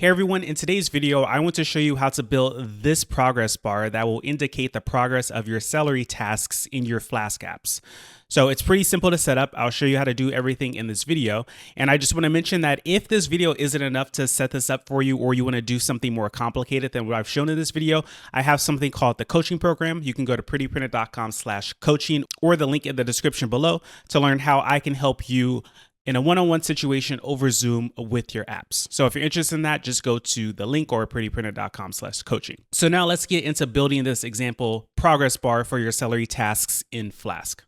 Hey everyone, in today's video, I want to show you how to build this progress bar that will indicate the progress of your Celery tasks in your Flask apps. So it's pretty simple to set up. I'll show you how to do everything in this video. And I just want to mention that if this video isn't enough to set this up for you, or you want to do something more complicated than what I've shown in this video, I have something called the coaching program. You can go to prettyprinted.com/coaching or the link in the description below to learn how I can help you in a one-on-one situation over Zoom with your apps. So if you're interested in that, just go to the link or prettyprinted.com/coaching. So now let's get into building this example progress bar for your Celery tasks in Flask.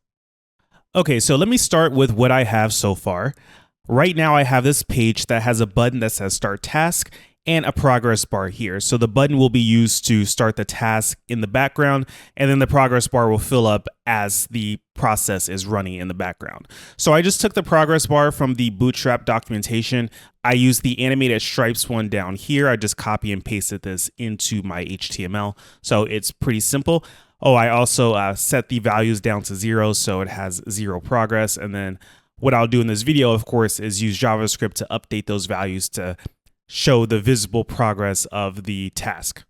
Okay, so let me start with what I have so far. Right now I have this page that has a button that says start task and a progress bar here. So the button will be used to start the task in the background, and then the progress bar will fill up as the process is running in the background. So I just took the progress bar from the Bootstrap documentation. I used the animated stripes one down here. I just copy and pasted this into my HTML. So it's pretty simple. Oh, I also set the values down to 0, so it has 0 progress. And then what I'll do in this video, of course, is use JavaScript to update those values to show the visible progress of the task.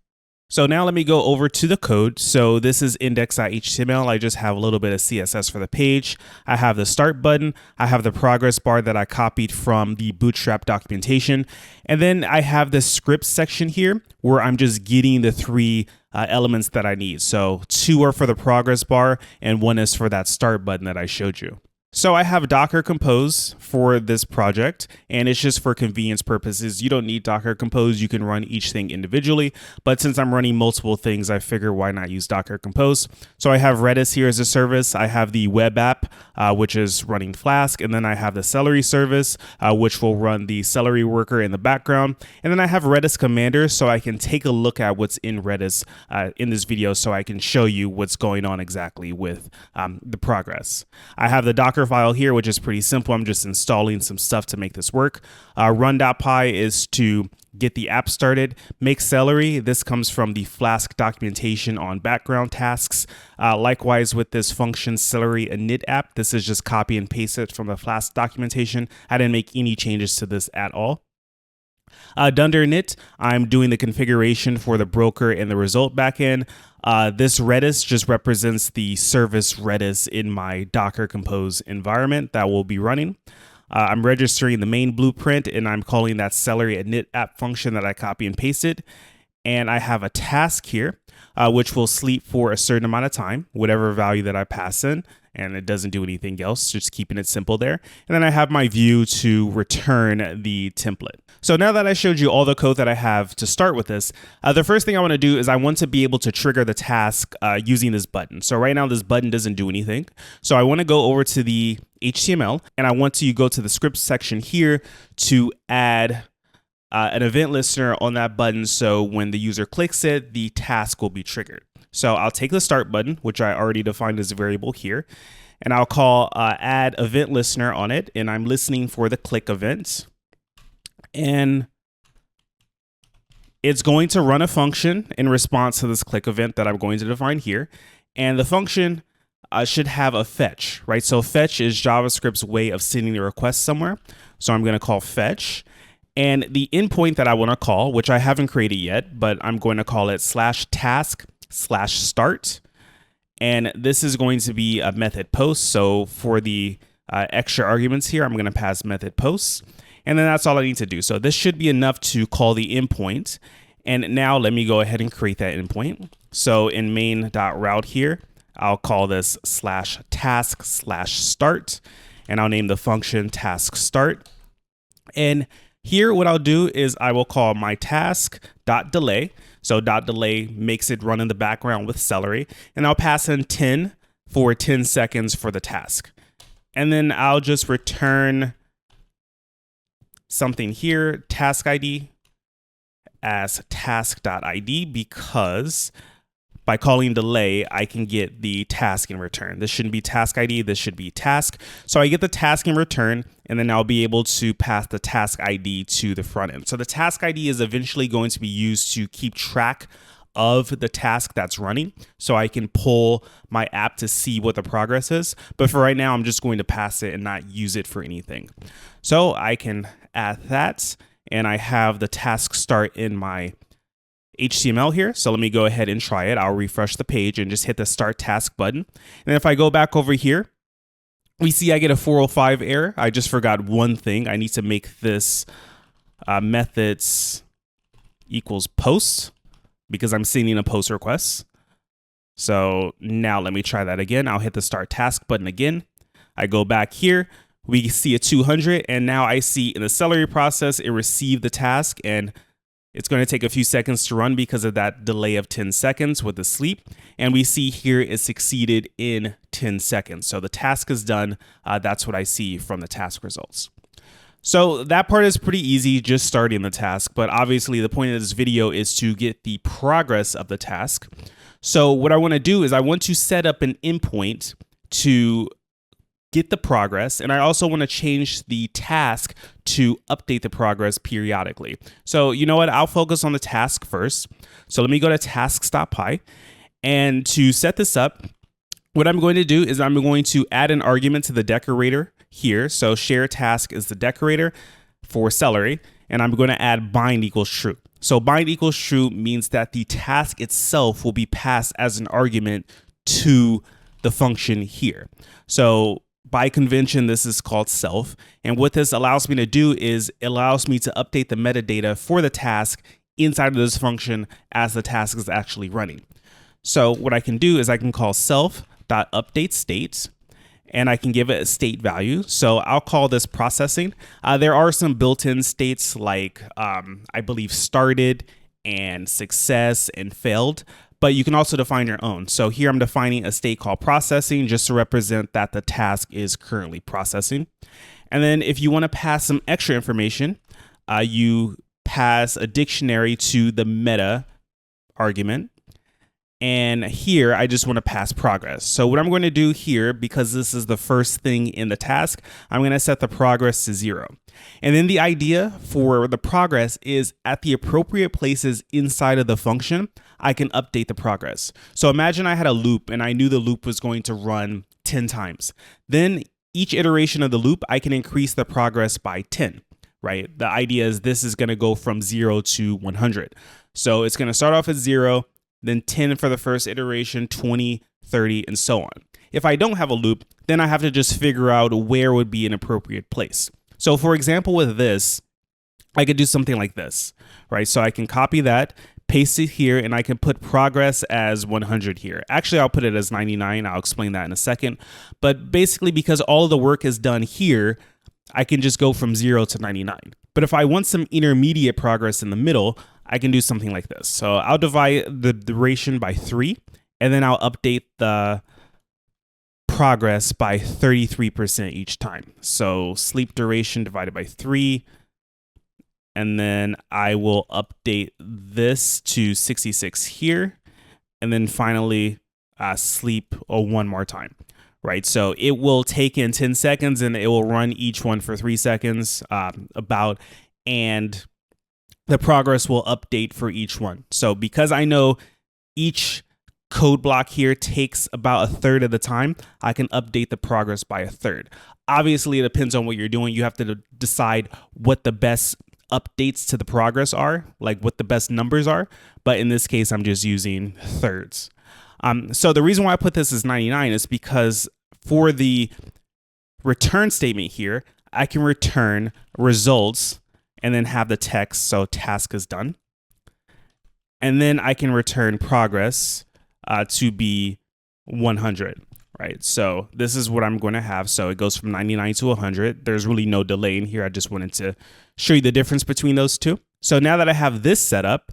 So now let me go over to the code. So this is index.html. I just have a little bit of CSS for the page. I have the start button. I have the progress bar that I copied from the Bootstrap documentation. And then I have the script section here where I'm just getting the three elements that I need. So 2 are for the progress bar and 1 is for that start button that I showed you. So I have Docker Compose for this project, and it's just for convenience purposes. You don't need Docker Compose. You can run each thing individually, but since I'm running multiple things, I figure why not use Docker Compose. So I have Redis here as a service. I have the web app, which is running Flask, and then I have the Celery service, which will run the Celery worker in the background. And then I have Redis Commander, so I can take a look at what's in Redis in this video, so I can show you what's going on exactly with the progress. I have the Docker file here, which is pretty simple. I'm just installing some stuff to make this work. Run.py is to get the app started. Make Celery. This comes from the Flask documentation on background tasks. Likewise with this function Celery init app, this is just copy and paste it from the Flask documentation. I didn't make any changes to this at all. Dunder init, I'm doing the configuration for the broker and the result backend. This Redis just represents the service Redis in my Docker Compose environment that will be running. I'm registering the main blueprint, and I'm calling that Celery init app function that I copy and pasted. And I have a task here, which will sleep for a certain amount of time, whatever value that I pass in, and it doesn't do anything else, just keeping it simple there. And then I have my view to return the template. So now that I showed you all the code that I have to start with this, the first thing I want to do is I want to be able to trigger the task using this button. So right now this button doesn't do anything. So I want to go over to the HTML, and I want to go to the script section here to add an event listener on that button, so when the user clicks it, the task will be triggered. So I'll take the start button, which I already defined as a variable here, and I'll call add event listener on it, and I'm listening for the click event. And it's going to run a function in response to this click event that I'm going to define here. And the function should have a fetch, right? So fetch is JavaScript's way of sending a request somewhere. So I'm going to call fetch. And the endpoint that I want to call, which I haven't created yet, but I'm going to call it /task/start. And this is going to be a method post. So for the extra arguments here, I'm going to pass method posts. And then that's all I need to do. So this should be enough to call the endpoint. And now let me go ahead and create that endpoint. So in main.route here, I'll call this /task/start. And I'll name the function task start. And here, what I'll do is I will call my task.delay. So .delay makes it run in the background with Celery. And I'll pass in 10 for 10 seconds for the task. And then I'll just return something here, task ID, as task.id, because by calling delay, I can get the task in return. This shouldn't be task ID, this should be task. So I get the task in return, and then I'll be able to pass the task ID to the front end. So the task ID is eventually going to be used to keep track of the task that's running, so I can pull my app to see what the progress is. But for right now, I'm just going to pass it and not use it for anything. So I can add that. and I have the task start in my HTML here. So let me go ahead and try it. I'll refresh the page and just hit the start task button. And if I go back over here, we see I get a 405 error. I just forgot one thing. I need to make this methods equals post because I'm sending a post request. So now let me try that again. I'll hit the start task button again. I go back here. We see a 200, and now I see in the Celery process, it received the task, and it's going to take a few seconds to run because of that delay of 10 seconds with the sleep. And we see here it succeeded in 10 seconds. So the task is done. That's what I see from the task results. So that part is pretty easy, just starting the task. But obviously the point of this video is to get the progress of the task. So what I want to do is I want to set up an endpoint to get the progress, and I also want to change the task to update the progress periodically. So you know what, I'll focus on the task first. So let me go to tasks.py, and to set this up, what I'm going to do is I'm going to add an argument to the decorator here. So share task is the decorator for Celery, and I'm going to add bind equals true. So bind equals true means that the task itself will be passed as an argument to the function here. So by convention, this is called self. And what this allows me to do is it allows me to update the metadata for the task inside of this function as the task is actually running. So what I can do is I can call self.updateState, and I can give it a state value. So I'll call this processing. There are some built-in states like I believe started and success and failed, but you can also define your own. So here I'm defining a state called processing just to represent that the task is currently processing. And then if you want to pass some extra information, you pass a dictionary to the meta argument. And here I just want to pass progress. So what I'm going to do here, because this is the first thing in the task, I'm going to set the progress to 0. And then the idea for the progress is at the appropriate places inside of the function, I can update the progress. So imagine I had a loop and I knew the loop was going to run 10 times. Then each iteration of the loop, I can increase the progress by 10, right? The idea is this is going to go from 0 to 100. So it's going to start off at 0, then 10 for the first iteration, 20, 30, and so on. If I don't have a loop, then I have to just figure out where would be an appropriate place. So for example, with this, I could do something like this, right? So I can copy that, paste it here, and I can put progress as 100 here. Actually, I'll put it as 99. I'll explain that in a second. But basically, because all of the work is done here, I can just go from 0 to 99. But if I want some intermediate progress in the middle, I can do something like this. So I'll divide the duration by 3, and then I'll update the progress by 33% each time. So sleep duration divided by 3, and then I will update this to 66 here, and then finally sleep one more time. Right, so it will take in 10 seconds and it will run each one for 3 seconds and the progress will update for each one. So because I know each code block here takes about 1/3 of the time, I can update the progress by 1/3. Obviously, it depends on what you're doing. You have to decide what the best updates to the progress are, like what the best numbers are. But in this case, I'm just using thirds. So the reason why I put this as 99 is because for the return statement here, I can return results and then have the text, so task is done. And then I can return progress to be 100, right? So this is what I'm going to have. So it goes from 99 to 100. There's really no delay in here. I just wanted to show you the difference between those two. So now that I have this set up,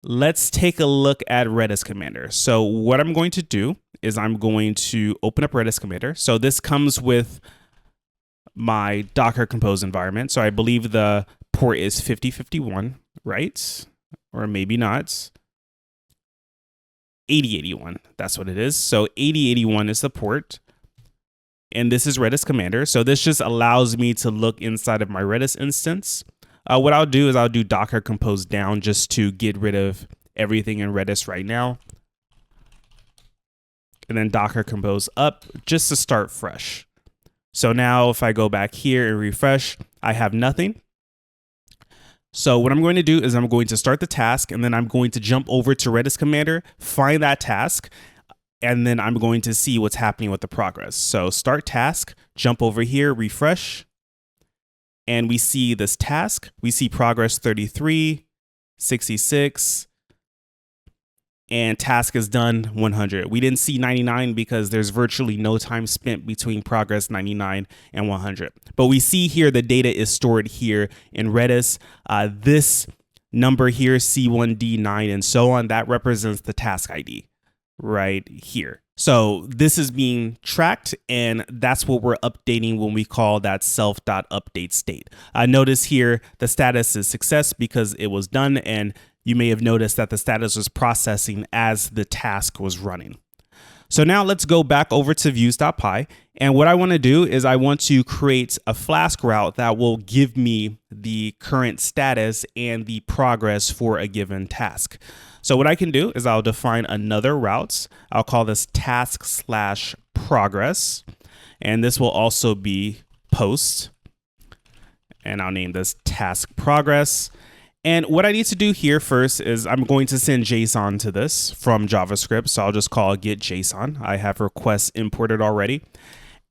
let's take a look at Redis Commander. So what I'm going to do is I'm going to open up Redis Commander. So this comes with my Docker Compose environment. So I believe the port is 5051, right? Or maybe not. 8081, that's what it is. So 8081 is the port. And this is Redis Commander. So this just allows me to look inside of my Redis instance. What I'll do is I'll do Docker Compose down just to get rid of everything in Redis right now. And then Docker Compose up just to start fresh. So now if I go back here and refresh, I have nothing. So what I'm going to do is I'm going to start the task, and then I'm going to jump over to Redis Commander, find that task, and then I'm going to see what's happening with the progress. So start task, jump over here, refresh, and we see this task. We see progress 33, 66, and task is done 100. We didn't see 99 because there's virtually no time spent between progress 99 and 100. But we see here the data is stored here in Redis. This number here, C1D9 and so on, that represents the task ID right here. So this is being tracked, and that's what we're updating when we call that self.update state. Notice here the status is success because it was done, and you may have noticed that the status was processing as the task was running. So now let's go back over to views.py. And what I want to do is I want to create a Flask route that will give me the current status and the progress for a given task. So what I can do is I'll define another route. I'll call this task/progress. And this will also be post. And I'll name this task progress. And what I need to do here first is I'm going to send JSON to this from JavaScript. So I'll just call get JSON. I have requests imported already.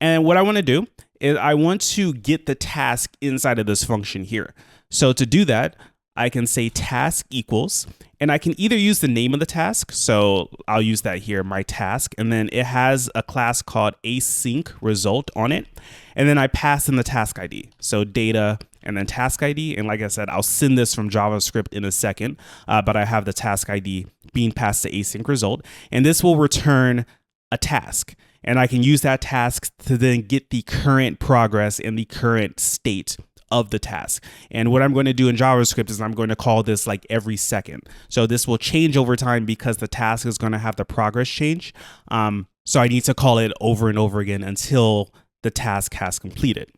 And what I want to do is I want to get the task inside of this function here. So to do that, I can say task equals, and I can either use the name of the task. So I'll use that here, my task. And then it has a class called async result on it. And then I pass in the task ID. So data and then task ID. And like I said, I'll send this from JavaScript in a second, but I have the task ID being passed to async result. And this will return a task. And I can use that task to then get the current progress and the current state of the task. And what I'm going to do in JavaScript is I'm going to call this like every second. So this will change over time because the task is going to have the progress change. So I need to call it over and over again until the task has completed.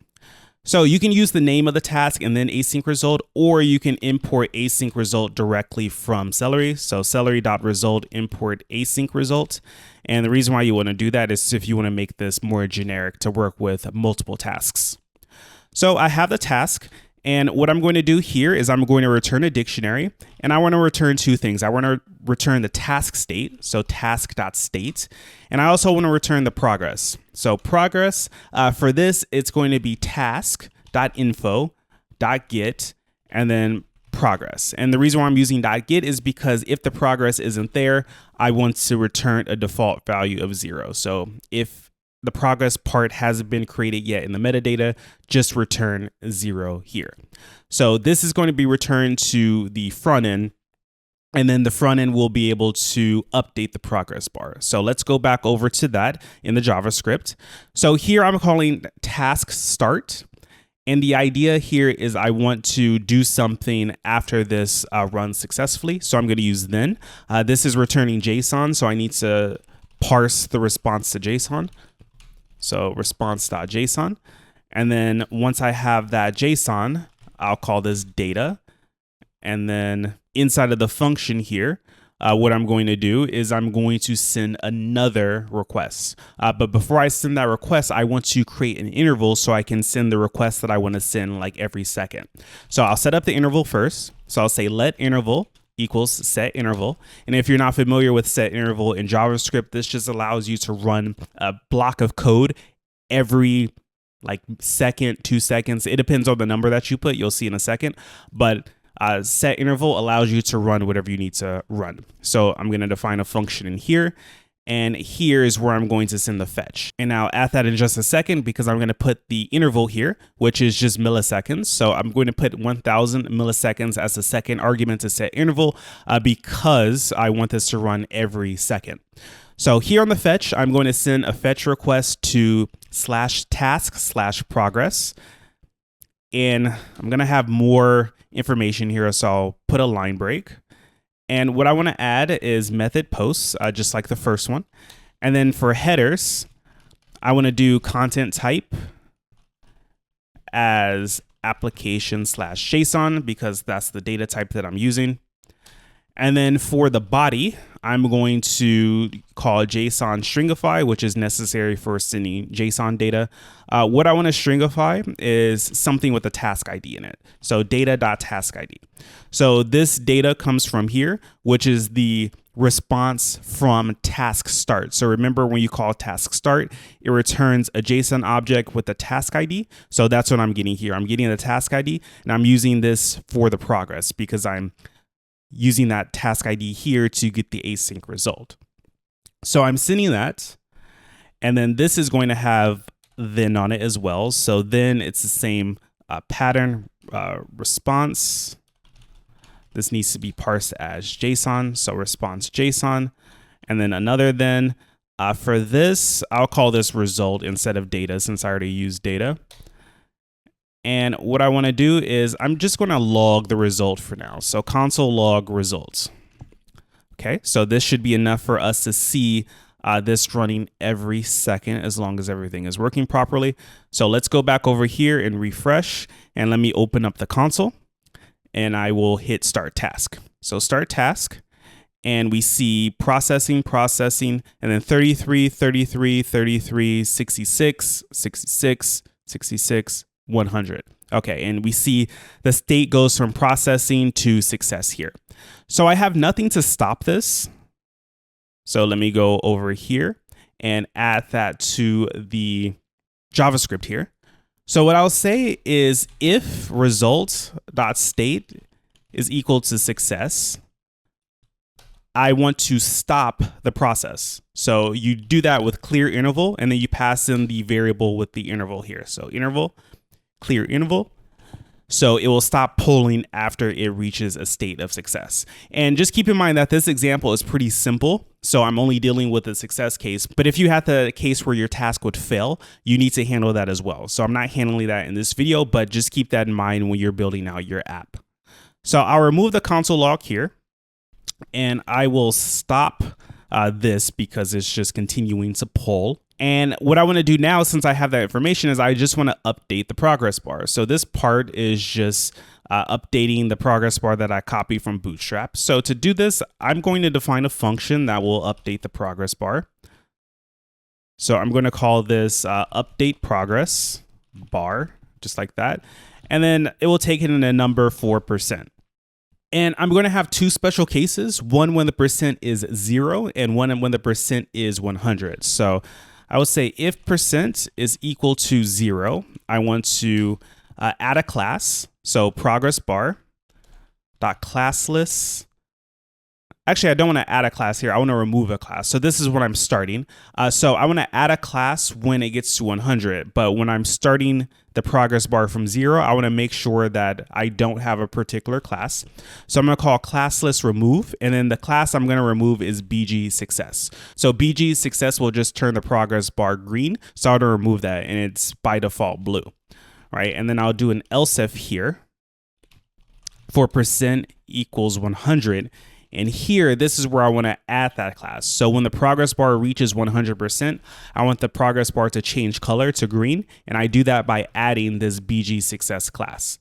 So you can use the name of the task and then async result, or you can import async result directly from Celery. So celery.result import async result. And the reason why you want to do that is if you want to make this more generic to work with multiple tasks. So I have the task, and what I'm going to do here is I'm going to return a dictionary, and I want to return two things. I want to return the task state, so task.state, and I also want to return the progress. So progress, for this, it's going to be task.info.get, and then progress. And the reason why I'm using .get is because if the progress isn't there, I want to return a default value of 0. So if the progress part hasn't been created yet in the metadata, just return 0 here. So this is going to be returned to the front end, and then the front end will be able to update the progress bar. So let's go back over to that in the JavaScript. So here I'm calling task start. And the idea here is I want to do something after this runs successfully. So I'm going to use then. This is returning JSON, so I need to parse the response to JSON. So response.json. And then once I have that JSON, I'll call this data. And then inside of the function here, what I'm going to do is I'm going to send another request. But before I send that request, I want to create an interval so I can send the request that I want to send like every second. So I'll set up the interval first. So I'll say let interval equals set interval. And if you're not familiar with set interval in JavaScript, this just allows you to run a block of code every like second, 2 seconds. It depends on the number that you put. You'll see in a second. But set interval allows you to run whatever you need to run. So I'm going to define a function in here. And here is where I'm going to send the fetch. And I'll add that in just a second because I'm going to put the interval here, which is just milliseconds. So I'm going to put 1000 milliseconds as the second argument to set interval because I want this to run every second. So here on the fetch, I'm going to send a fetch request to /task/progress. And I'm going to have more information here. So I'll put a line break. And what I want to add is method posts, just like the first one. And then for headers, I want to do content type as application/JSON because that's the data type that I'm using. And then for the body, I'm going to call JSON stringify, which is necessary for sending JSON data. What I want to stringify is something with a task ID in it. So data.task ID. So this data comes from here, which is the response from task start. So remember, when you call task start, it returns a JSON object with the task ID. So that's what I'm getting here. I'm getting the task ID, and I'm using this for the progress because I'm using that task ID here to get the async result. So I'm sending that, and then this is going to have then on it as well. So then it's the same pattern response. This needs to be parsed as JSON. So response JSON, and then another then. For this, I'll call this result instead of data since I already used data. And what I want to do is I'm just going to log the result for now. So console log results. Okay, so this should be enough for us to see this running every second as long as everything is working properly. So let's go back over here and refresh, and let me open up the console, and I will hit start task. So start task, and we see processing, and then 33, 33, 33, 66, 66, 66, 100. Okay, and we see the state goes from processing to success here. So I have nothing to stop this. So let me go over here and add that to the JavaScript here. So what I'll say is if result.state is equal to success, I want to stop the process. So you do that with clear interval, and then you pass in the variable with the interval here. So interval, clear interval. So it will stop polling after it reaches a state of success. And just keep in mind that this example is pretty simple. So I'm only dealing with a success case. But if you had the case where your task would fail, you need to handle that as well. So I'm not handling that in this video, but just keep that in mind when you're building out your app. So I'll remove the console log here, and I will stop this because it's just continuing to poll. And what I want to do now, since I have that information, is I just want to update the progress bar. So this part is just updating the progress bar that I copied from Bootstrap. So to do this, I'm going to define a function that will update the progress bar. So I'm going to call this update progress bar, just like that. And then it will take it in a number 4%. And I'm going to have two special cases, one when the percent is 0 and one when the percent is 100. So I will say if percent is equal to 0, I want to add a class. So progress bar dot classless. Actually, I don't want to add a class here. I want to remove a class. So this is what I'm starting. So I want to add a class when it gets to 100. But when I'm starting the progress bar from 0, I want to make sure that I don't have a particular class. So I'm going to call classless remove. And then the class I'm going to remove is BG success. So BG success will just turn the progress bar green. So I'll remove that, and it's by default blue. Right? And then I'll do an else if here for percent equals 100. And here, this is where I want to add that class. So when the progress bar reaches 100%, I want the progress bar to change color to green. And I do that by adding this BG success class.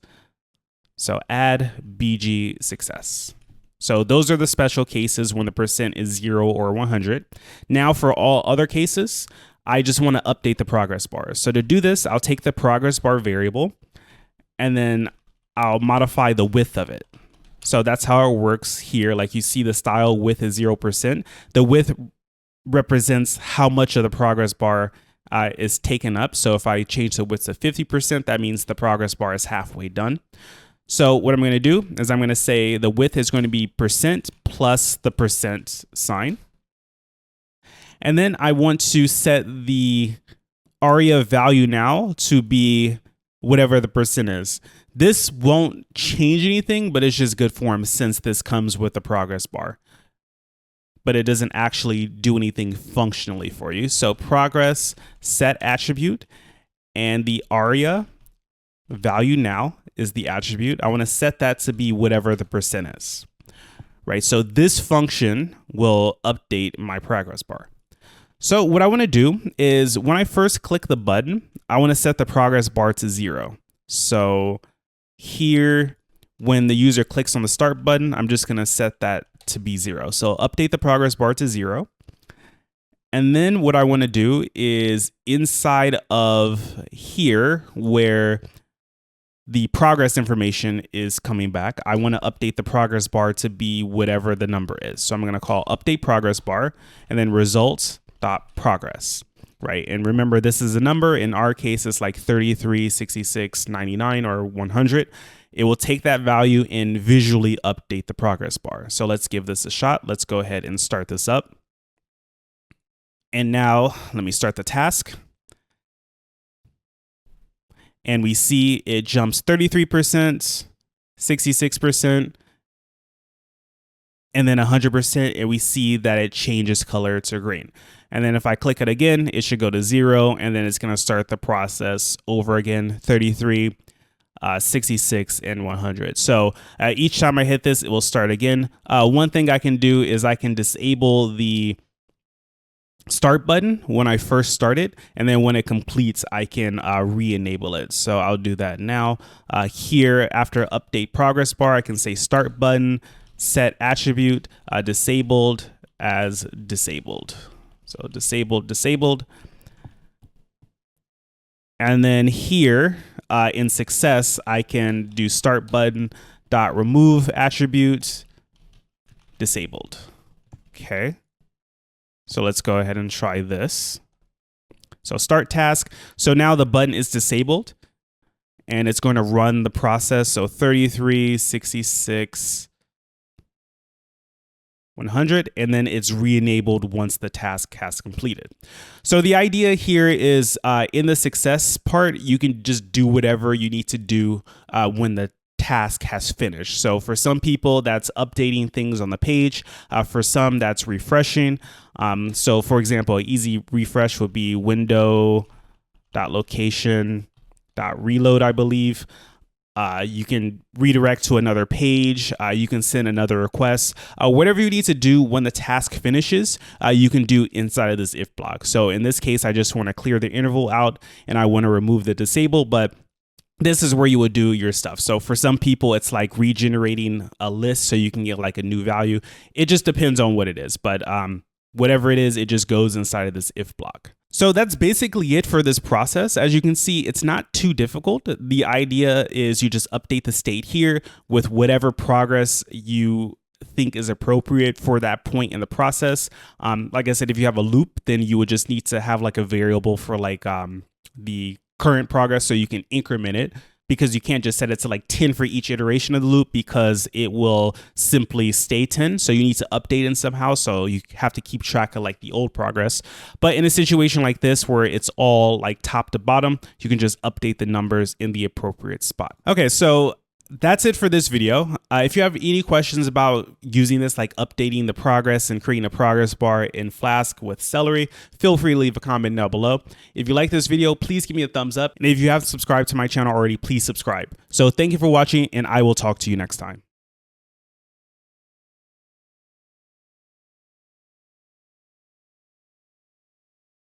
So add BG success. So those are the special cases when the percent is 0 or 100. Now for all other cases, I just want to update the progress bar. So to do this, I'll take the progress bar variable, and then I'll modify the width of it. So that's how it works here. Like you see the style width is 0%. The width represents how much of the progress bar is taken up. So if I change the width to 50%, that means the progress bar is halfway done. So what I'm going to do is I'm going to say the width is going to be percent plus the percent sign. And then I want to set the ARIA value now to be whatever the percent is. This won't change anything, but it's just good form since this comes with the progress bar. But it doesn't actually do anything functionally for you. So progress set attribute, and the ARIA value now is the attribute. I want to set that to be whatever the percent is. Right? So this function will update my progress bar. So what I want to do is when I first click the button, I want to set the progress bar to 0. So here, when the user clicks on the start button, I'm just going to set that to be 0. So update the progress bar to 0. And then what I want to do is inside of here where the progress information is coming back, I want to update the progress bar to be whatever the number is. So I'm going to call update progress bar and then results.progress, right? And remember, this is a number. In our case, it's like 33, 66, 99, or 100. It will take that value and visually update the progress bar. So let's give this a shot. Let's go ahead and start this up. And now let me start the task. And we see it jumps 33%, 66%, and then 100%. And we see that it changes color to green. And then if I click it again, it should go to 0. And then it's going to start the process over again, 33, 66, and 100. So each time I hit this, it will start again. One thing I can do is I can disable the start button when I first start it, and then when it completes I can re-enable it. So I'll do that now. Here after update progress bar, I can say start button, set attribute disabled as disabled. So disabled. And then here in success I can do start button dot remove attribute disabled. Okay. So let's go ahead and try this. So start task. So now the button is disabled and it's going to run the process. So 33, 66, 100, and then it's re-enabled once the task has completed. So the idea here is in the success part, you can just do whatever you need to do when the task has finished. So for some people that's updating things on the page. For some that's refreshing. So for example, an easy refresh would be window.location.reload, I believe. You can redirect to another page. You can send another request. Whatever you need to do when the task finishes, you can do inside of this if block. So in this case, I just want to clear the interval out and I want to remove the disable, but this is where you would do your stuff. So for some people, it's like regenerating a list so you can get like a new value. It just depends on what it is. But whatever it is, it just goes inside of this if block. So that's basically it for this process. As you can see, it's not too difficult. The idea is you just update the state here with whatever progress you think is appropriate for that point in the process. Like I said, if you have a loop, then you would just need to have like a variable for like the current progress so you can increment it, because you can't just set it to like 10 for each iteration of the loop because it will simply stay 10. So you need to update it somehow. So you have to keep track of like the old progress. But in a situation like this where it's all like top to bottom, you can just update the numbers in the appropriate spot. Okay, so that's it for this video. If you have any questions about using this, like updating the progress and creating a progress bar in Flask with Celery, feel free to leave a comment down below. If you like this video, please give me a thumbs up. And if you haven't subscribed to my channel already, please subscribe. So thank you for watching and I will talk to you next time.